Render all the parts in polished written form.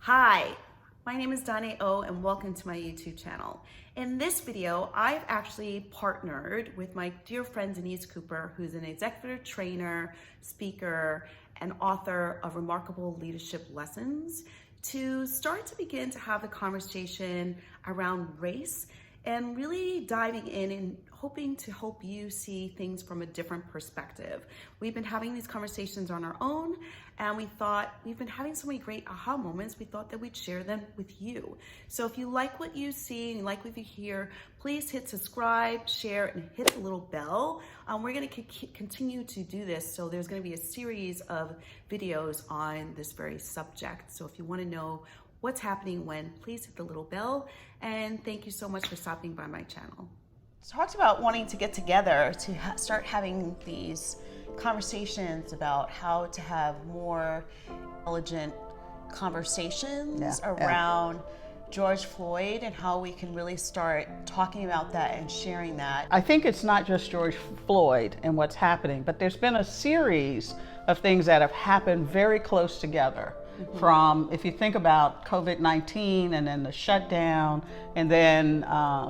Hi, my name is Donna O and welcome to my YouTube channel. In this video, I've actually partnered with my dear friend Denise Cooper, who's an executive trainer, speaker, and author of remarkable leadership lessons, to start to begin to have a conversation around race and really diving in and hoping to help you see things from a different perspective. We've been having these conversations on our own, and we thought we've been having so many great aha moments, we thought that we'd share them with you. So if you like what you see and you like what you hear, please hit subscribe, share, and hit the little bell. We're gonna continue to do this, so there's gonna be a series of videos on this very subject. So if you wanna know what's happening when, please hit the little bell, and thank you so much for stopping by my channel. Talked about wanting to get together to start having these conversations about how to have more intelligent conversations around George Floyd and how we can really start talking about that and sharing that. I think it's not just George Floyd and what's happening, but there's been a series of things that have happened very close together. From, if you think about COVID-19 and then the shutdown, and then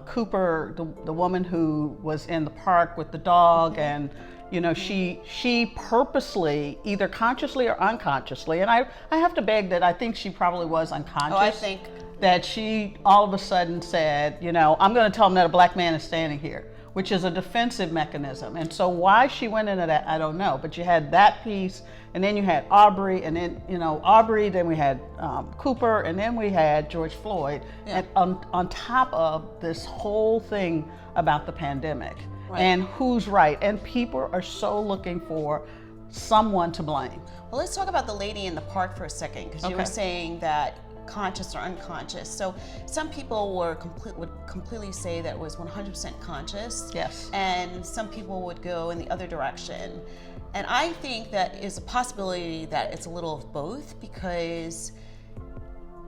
Cooper, the woman who was in the park with the dog, and you know, she purposely, either consciously or unconsciously, and I have to beg that I think she probably was unconscious. Oh, I think that she all of a sudden said, you know, I'm going to tell them that a black man is standing here, which is a defensive mechanism. And so why she went into that, I don't know. But you had that piece, and then you had Aubrey, and then, you know, Aubrey, then we had Cooper, and then we had George Floyd, and on top of this whole thing about the pandemic and who's right. And people are so looking for someone to blame. Well, let's talk about the lady in the park for a second, because you were saying that conscious or unconscious. So some people would completely say that it was 100% conscious. Yes. And some people would go in the other direction. And I think that is a possibility that it's a little of both, because,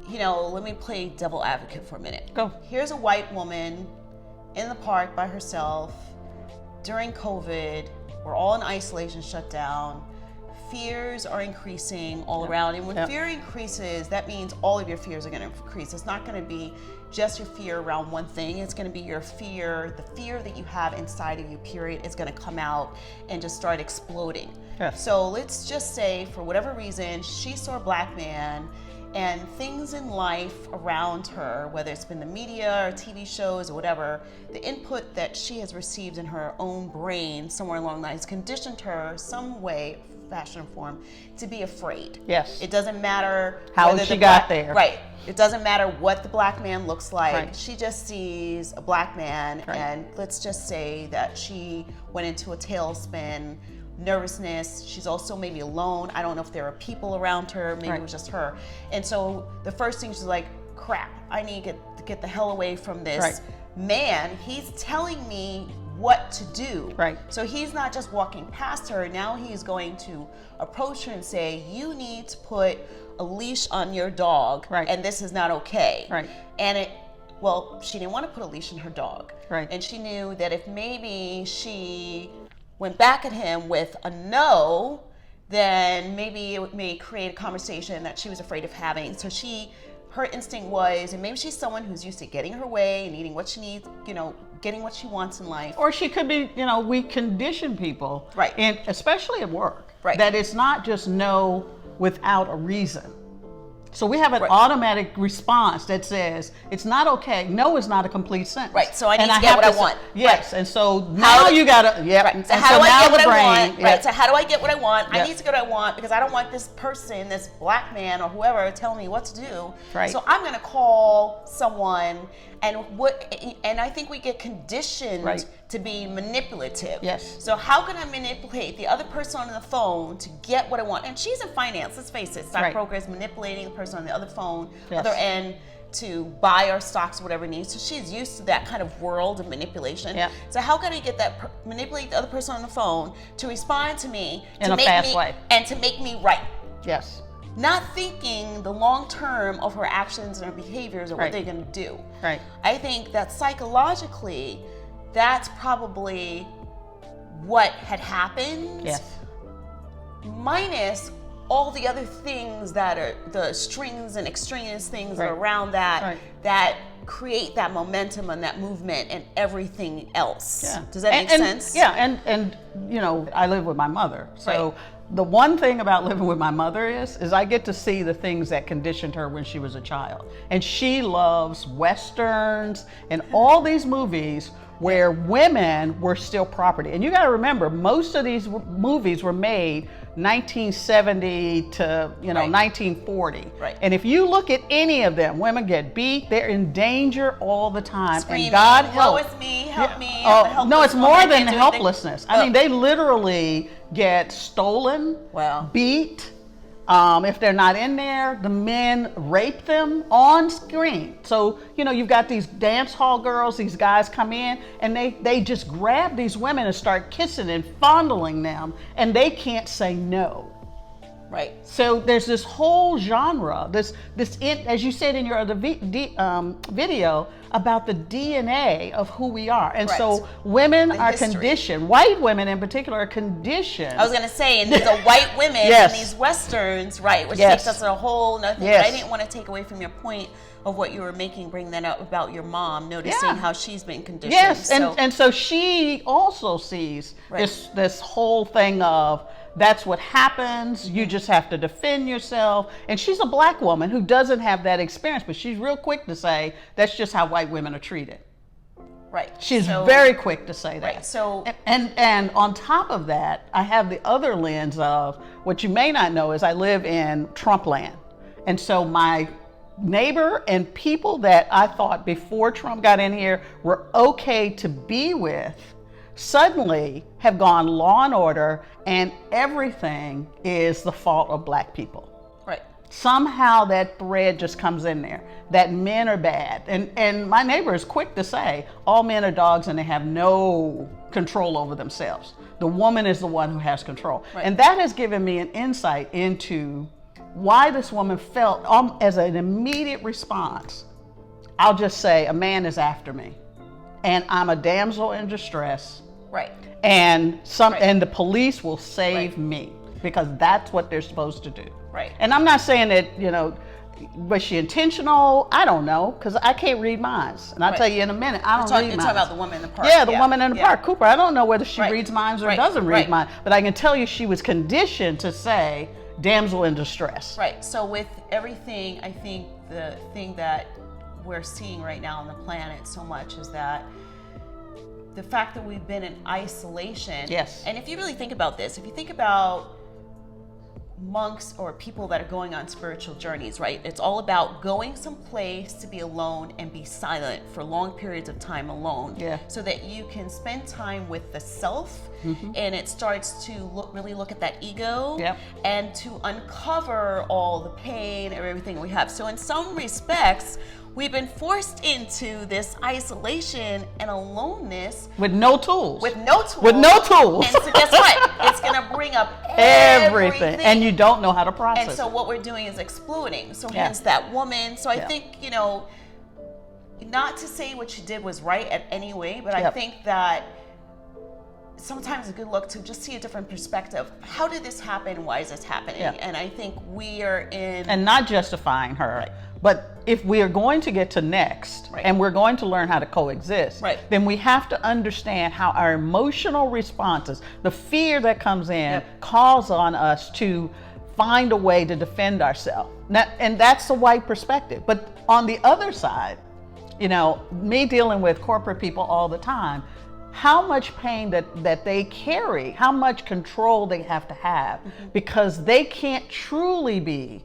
you know, let me play devil advocate for a minute. Go. Here's a white woman in the park by herself during COVID. We're all in isolation, shut down. Fears are increasing all around, and when fear increases, that means all of your fears are going to increase. It's not going to be just your fear around one thing. It's going to be your fear, the fear that you have inside of you, period, is going to come out and just start exploding. Yes. So let's just say, for whatever reason, she saw a black man, and things in life around her, whether it's been the media or TV shows or whatever, the input that she has received in her own brain somewhere along the lines conditioned her some way, fashion, or form to be afraid. Yes. It doesn't matter how she got there. Right. It doesn't matter what the black man looks like. She just sees a black man, and let's just say that she went into a tailspin, nervousness. She's also maybe alone. I don't know if there are people around her. Maybe it was just her. And so the first thing she's like, crap, I need to get the hell away from this man. He's telling me what to do. So he's not just walking past her. Now he's going to approach her and say, you need to put a leash on your dog, and this is not okay. And well, she didn't want to put a leash on her dog. And she knew that if maybe she went back at him with a no, then maybe it may create a conversation that she was afraid of having. So her instinct was, and maybe she's someone who's used to getting her way and eating what she needs, you know, getting what she wants in life. Or she could be, you know, we condition people, and especially at work, that it's not just no without a reason. So we have an automatic response that says it's not okay. No is not a complete sentence. So I need to get what I want. Yes, and so now you gotta. So how do I get what I want? So how do I get what I want? I need to get what I want because I don't want this person, this black man or whoever, telling me what to do. So I'm gonna call someone, and I think we get conditioned to be manipulative. So how can I manipulate the other person on the phone to get what I want? And she's in finance. Let's face it. Stockbroker is manipulating the person on the other phone, other end, to buy our stocks, whatever it needs. So she's used to that kind of world of manipulation. So how can I get that manipulate the other person on the phone to respond to me in a fast way and to make me right? Yes. Not thinking the long term of her actions and her behaviors or what they're going to do. I think that psychologically, that's probably what had happened. Minus all the other things that are the strings and extraneous things Right. around that Right. that create that momentum and that movement and everything else. Yeah. Does that make And- sense? Yeah, and you know, I live with my mother. So Right. the one thing about living with my mother is I get to see the things that conditioned her when she was a child. And she loves Westerns and all these movies where women were still property. And you got to remember, most of these movies were made 1970 to, you know, Right. 1940. Right. And if you look at any of them, women get beat, they're in danger all the time. Screaming, and God woe help. is me, help me. Oh, I'm a no, it's helpless more woman, than can't do anything. helplessness. I mean, they literally get stolen, Wow. beat. If they're not in there, the men rape them on screen. So, you know, you've got these dance hall girls, these guys come in and they just grab these women and start kissing and fondling them, and they can't say no. Right. So there's this whole genre, as you said in your other video, about the DNA of who we are. And Right. so women The are history. conditioned, white women in particular are conditioned. I was gonna say, and these are white women Yes. in these Westerns, right, which Yes. takes us to a whole nother thing. Yes. But I didn't want to take away from your point of what you were making, bring that up about your mom, noticing Yeah. how she's been conditioned. Yes, So, and so she also sees Right. this whole thing of that's what happens. You just have to defend yourself. And she's a black woman who doesn't have that experience, but she's real quick to say that's just how white women are treated. right. She's So- very quick to say that. Right, so- and on top of that, I have the other lens of what you may not know is I live in Trump land. And so my neighbor and people that I thought before Trump got in here were okay to be with suddenly have gone law and order, and everything is the fault of black people. Right. Somehow that thread just comes in there, that men are bad. And my neighbor is quick to say, all men are dogs and they have no control over themselves. The woman is the one who has control. Right. And that has given me an insight into why this woman felt, as an immediate response, I'll just say, a man is after me. And I'm a damsel in distress. Right. And Right. and the police will save Right. me, because that's what they're supposed to do. Right. And I'm not saying that, you know, was she intentional? I don't know, because I can't read minds. And I'll Right. tell you in a minute, I don't read You're minds. talking about the woman in the park. Yeah, the woman in the park. Cooper, I don't know whether she Right. reads minds or Right. doesn't read Right. minds, but I can tell you she was conditioned to say, damsel in distress. Right. So with everything, I think the thing that we're seeing right now on the planet so much is that the fact that we've been in isolation. Yes. And if you really think about this, if you think about monks or people that are going on spiritual journeys, right? It's all about going someplace to be alone and be silent for long periods of time alone. Yeah. So that you can spend time with the self, and it starts to really look at that ego. Yep. And to uncover all the pain and everything we have. So in some respects, we've been forced into this isolation and aloneness With no tools. with no tools. With no tools. And so guess what? It's gonna bring up Everything. And you don't know how to process And so it. what we're doing is exploding. So Yeah. hence that woman. So I Yeah. think, you know, not to say what she did was right at any way, but I Yep. think that sometimes a good look to just see a different perspective. How did this happen? Why is this happening? Yeah. And I think we are in And not justifying her. Right. But if we are going to get to next, Right. and we're going to learn how to coexist, Right. then we have to understand how our emotional responses, the fear that comes in, Yep. calls on us to find a way to defend ourselves. And that's the white perspective. But on the other side, you know, me dealing with corporate people all the time, how much pain that they carry, how much control they have to have, because they can't truly be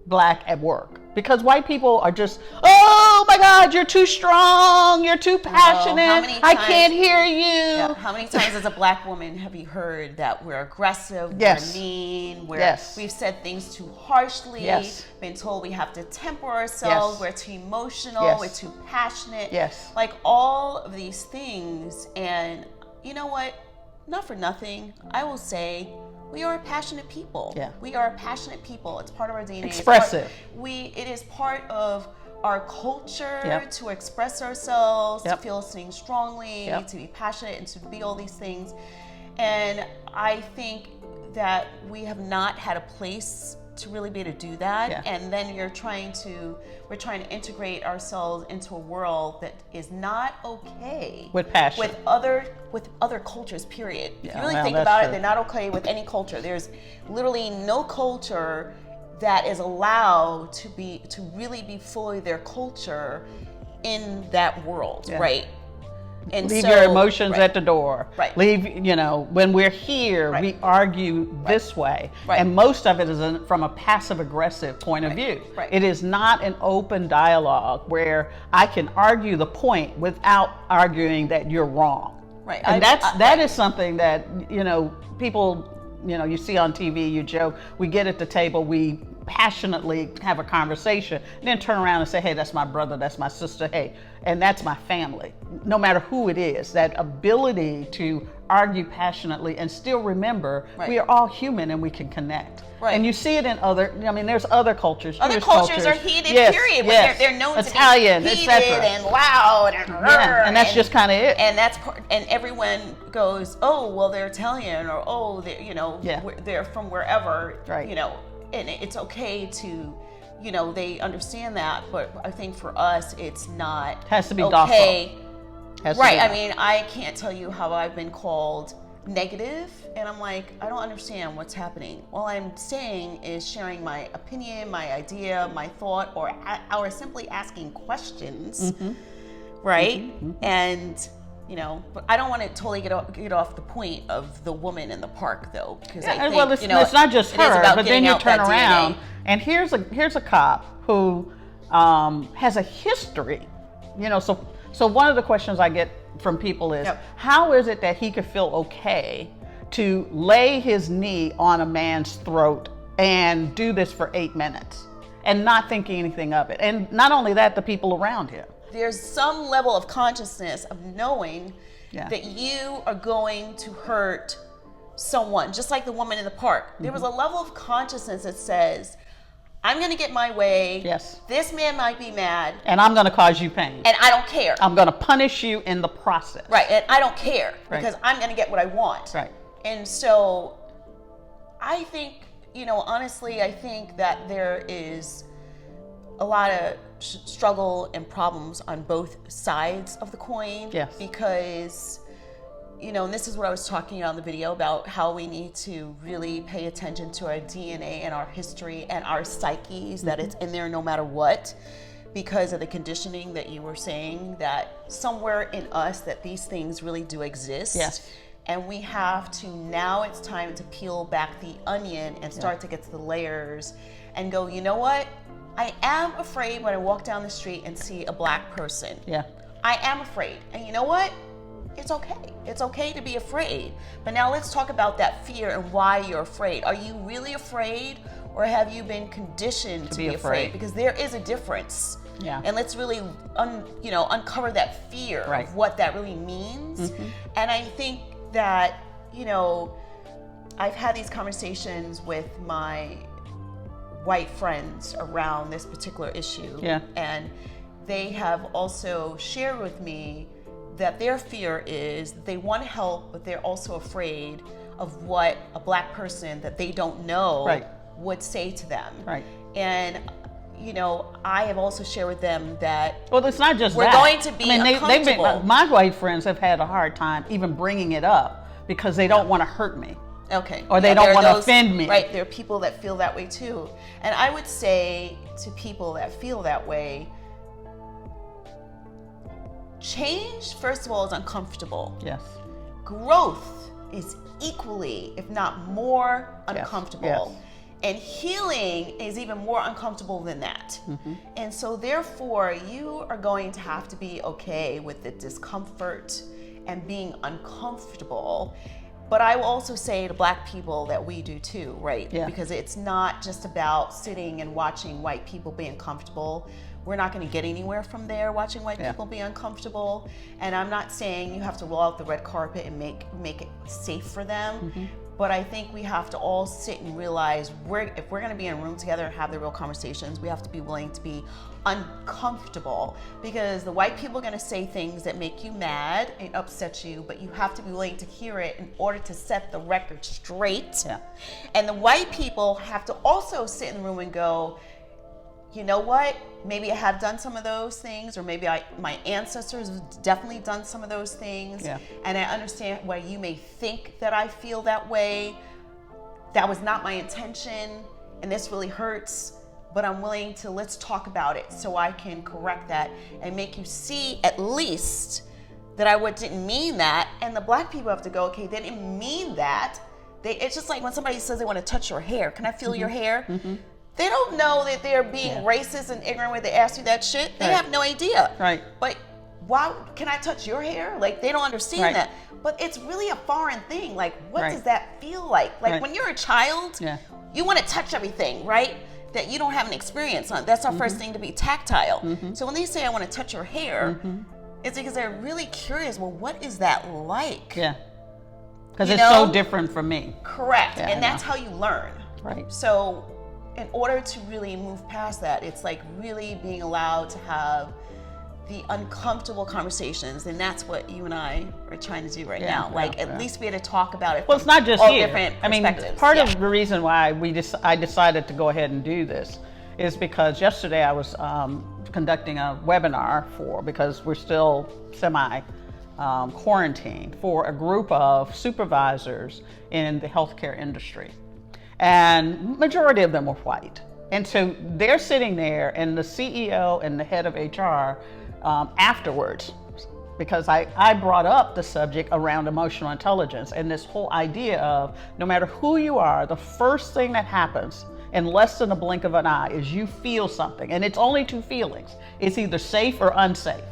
black at work. Because white people are just, oh my God, you're too strong, you're too passionate, many I times- can't hear you. Yeah. How many times as a black woman have you heard that we're aggressive, Yes. we're mean, Yes. we've said things too harshly, Yes. been told we have to temper ourselves, Yes. we're too emotional, Yes. we're too passionate. Yes. Like all of these things. And you know what? Not for nothing, I will say we are passionate people. Yeah. We are passionate people. It's part of our DNA. It's Expressive. it is part of our culture Yep. to express ourselves, Yep. to feel things strongly, Yep. to be passionate, and to be all these things. And I think that we have not had a place to really be able to do that. Yeah. And then we're trying to integrate ourselves into a world that is not okay With passion. with other cultures, period. If you really well, think that's about true. it, they're not okay with any culture. There's literally no culture that is allowed to really be fully their culture in that world, Yeah. right? And Leave so, your emotions right. at the door. Right. Leave, when we're here, Right. we argue this way. Right. And most of it is from a passive aggressive point of view. Right. It is not an open dialogue where I can argue the point without arguing that you're wrong. Right. And that is something that, people, you see on TV, you joke, we get at the table, we passionately have a conversation, and then turn around and say, hey, that's my brother, that's my sister, hey, and that's my family. No matter who it is, that ability to argue passionately and still remember Right. we are all human and we can connect. Right. And you see it in there's other cultures. Other Jewish cultures are heated, yes, period. Yes. They're known Italian, to be heated etc. and loud and Yeah, and that's just kind of it. And that's and everyone goes, oh, well, they're Italian, or oh, they're Yeah. they're from wherever, Right. and it's okay to, they understand that, but I think for us, it's not Has to be okay. Has to Right. be- I mean, I can't tell you how I've been called negative, and I'm like, I don't understand what's happening. All I'm saying is sharing my opinion, my idea, my thought, or simply asking questions, right? And but I don't want to totally get off the point of the woman in the park, though, because I think it's not just it is her, about but then getting you out turn that around DNA. and here's a cop who has a history, so one of the questions I get from people is, Yep. how is it that he could feel okay to lay his knee on a man's throat and do this for 8 minutes and not thinking anything of it? And not only that, the people around him. There's some level of consciousness of knowing Yeah. that you are going to hurt someone, just like the woman in the park. There was a level of consciousness that says, I'm going to get my way. Yes. This man might be mad, And I'm going to cause you pain. and I don't care. I'm going to punish you in the process. Right, and I don't care Right. because I'm going to get what I want. Right. And so I think, honestly, I think that there is a lot of struggle and problems on both sides of the coin. Yes. Because, and this is what I was talking about in the video about how we need to really pay attention to our DNA and our history and our psyches, that it's in there no matter what, because of the conditioning that you were saying, that somewhere in us that these things really do exist. Yes. And we have to, now it's time to peel back the onion and start to get to the layers and go, you know what? I am afraid when I walk down the street and see a black person. Yeah. I am afraid. And you know what? It's okay. It's okay to be afraid. But now let's talk about that fear and why you're afraid. Are you really afraid, or have you been conditioned to be afraid? Because there is a difference. Yeah. And let's really uncover that fear Right. of what that really means. And I think that, I've had these conversations with my white friends around this particular issue. Yeah. And they have also shared with me that their fear is that they want to help, but they're also afraid of what a black person that they don't know Right. would say to them. Right. And I have also shared with them that Well, it's not just we're that. going to be uncomfortable. My white friends have had a hard time even bringing it up because they don't want to hurt me. Okay. Or they Yeah, don't there are want to those- offend me. Right. There are people that feel that way too. And I would say to people that feel that way, change, first of all, is uncomfortable. Yes. Growth is equally, if not more, uncomfortable. Yes. And healing is even more uncomfortable than that. And so therefore, you are going to have to be okay with the discomfort and being uncomfortable. But I will also say to black people that we do too, right? Yeah. Because it's not just about sitting and watching white people be uncomfortable. We're not going to get anywhere from there watching white people be uncomfortable. And I'm not saying you have to roll out the red carpet and make it safe for them. But I think we have to all sit and realize if we're going to be in a room together and have the real conversations, we have to be willing to be uncomfortable, because the white people are going to say things that make you mad and upset you, but you have to be willing to hear it in order to set the record straight. Yeah. And the white people have to also sit in the room and go, you know what? Maybe I have done some of those things, or maybe my ancestors have definitely done some of those things. Yeah. And I understand why you may think that I feel that way. That was not my intention, and this really hurts, but I'm willing to, let's talk about it so I can correct that and make you see at least that I didn't mean that. And the black people have to go, okay, they didn't mean that. It's just like when somebody says they want to touch your hair. Can I feel your hair? They don't know that they're being racist and ignorant when they ask you that shit. They have no idea. Right. But why can I touch your hair? Like, they don't understand that. But it's really a foreign thing. Like, what does that feel like? Like when you're a child, you want to touch everything, right? That you don't have an experience on. That's our first thing, to be tactile. So when they say I want to touch your hair, it's because they're really curious. Well, what is that like? Yeah. Because it's so different from me. Correct. And that's how you learn. Right. So in order to really move past that, it's like really being allowed to have the uncomfortable conversations, and that's what you and I are trying to do right now. Like, at least be able to talk about it. Well, it's not just all here. different I mean, perspectives. part of the reason why I decided to go ahead and do this is because yesterday I was conducting a webinar because we're still quarantined for a group of supervisors in the healthcare industry. And majority of them were white. And so they're sitting there, and the CEO and the head of HR afterwards, because I brought up the subject around emotional intelligence and this whole idea of no matter who you are, the first thing that happens in less than a blink of an eye is you feel something. And it's only two feelings. It's either safe or unsafe.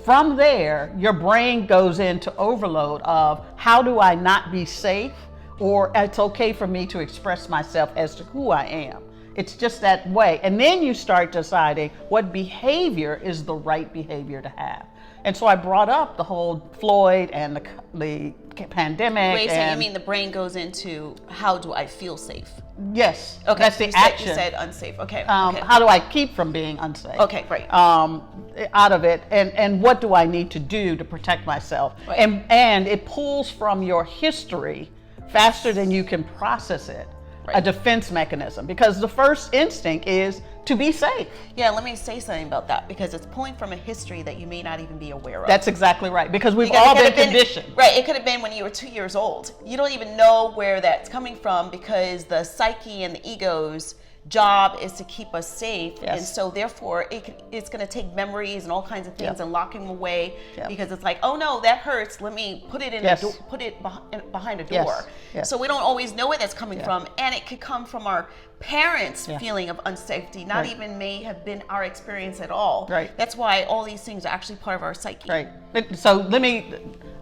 From there, your brain goes into overload of how do I not be safe, or it's okay for me to express myself as to who I am. It's just that way. And then you start deciding what behavior is the right behavior to have. And so I brought up the whole Floyd and the pandemic. Wait, so you mean the brain goes into how do I feel safe? Yes. Okay. That's the action. You said unsafe. Okay. How do I keep from being unsafe? Okay, great. Out of it, and what do I need to do to protect myself? Right. And it pulls from your history faster than you can process it. Right. A defense mechanism, because the first instinct is to be safe. Yeah, let me say something about that, because it's pulling from a history that you may not even be aware of. That's exactly right, because we've all been conditioned. Right, it could have been when you were 2 years old. You don't even know where that's coming from, because the psyche and the ego's job is to keep us safe. Yes. And so therefore it's going to take memories and all kinds of things and lock them away, because it's like, oh no, that hurts, let me put it in put it behind a door. So we don't always know where that's coming from, and it could come from our parents' feeling of unsafety, not even may have been our experience at all. Right. That's why all these things are actually part of our psyche. Right. So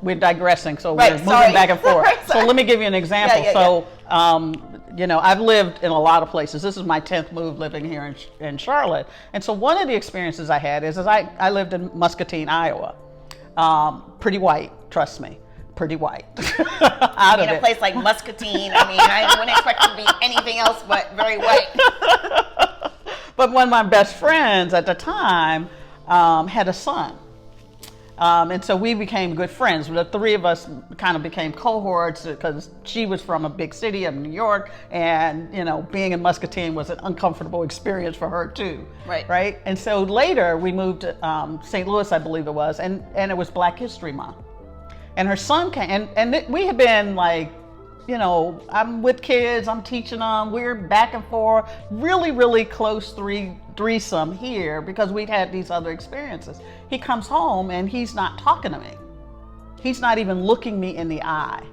we're digressing, so we're moving back and forth. So let me give you an example. I've lived in a lot of places. This is my 10th move living here in Charlotte. And so one of the experiences I had is I lived in Muscatine, Iowa. Pretty white, trust me. Pretty white. In a place like Muscatine, I mean, I wouldn't expect it to be anything else but very white. But one of my best friends at the time had a son. And so we became good friends. The three of us kind of became cohorts, because she was from a big city of New York, and being in Muscatine was an uncomfortable experience for her too. Right. And so later we moved to St. Louis, I believe it was, and it was Black History Month. And her son came, and we had been like, I'm with kids, I'm teaching them, we're back and forth, really, really close threesome here, because we'd had these other experiences. He comes home and he's not talking to me. He's not even looking me in the eye.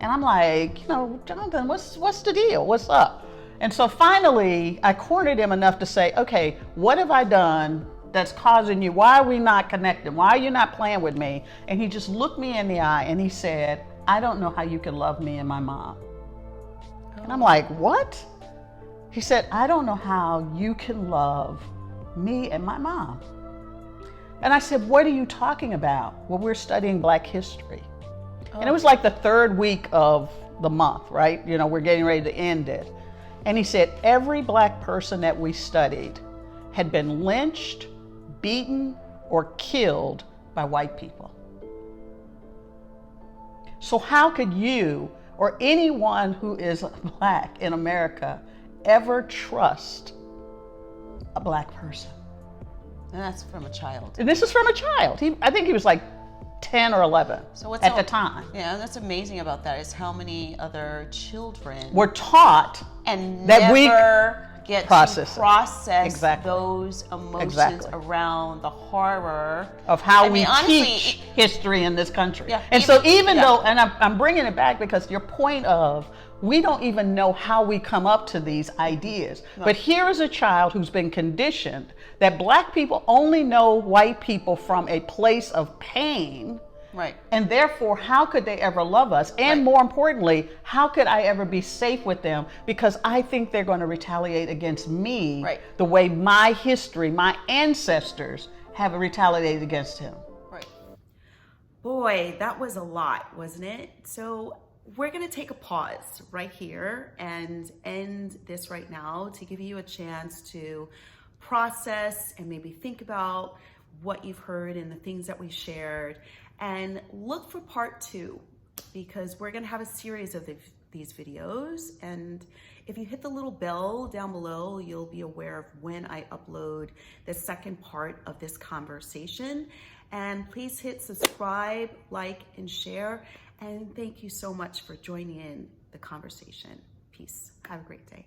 And I'm like, Jonathan, what's the deal? What's up? And so finally, I cornered him enough to say, okay, what have I done that's causing you? Why are we not connecting? Why are you not playing with me? And he just looked me in the eye and he said, I don't know how you can love me and my mom. And I'm like, what? He said, I don't know how you can love me and my mom. And I said, what are you talking about? Well, we're studying Black history. And it was like the third week of the month, right? You know, we're getting ready to end it. And he said every black person that we studied had been lynched, beaten, or killed by white people. So how could you or anyone who is black in America ever trust a black person? And that's from a child. And this is from a child. I think he was like 10 or 11 at the time. Yeah, and that's amazing about that is how many other children were taught and that never get to process exactly. those emotions around the horror of how we teach history in this country. Yeah, and so even though, and I'm bringing it back because your point of, we don't even know how we come up to these ideas. No. But here is a child who's been conditioned that black people only know white people from a place of pain. Right. And therefore, how could they ever love us? And more importantly, how could I ever be safe with them? Because I think they're going to retaliate against me the way my history, my ancestors have retaliated against him. Right. Boy, that was a lot, wasn't it? So we're going to take a pause right here and end this right now to give you a chance to process and maybe think about what you've heard and the things that we shared, and look for part 2, because we're going to have a series of these videos. And if you hit the little bell down below, you'll be aware of when I upload the second part of this conversation. And please hit subscribe, like, and share. And thank you so much for joining in the conversation. Peace. Have a great day.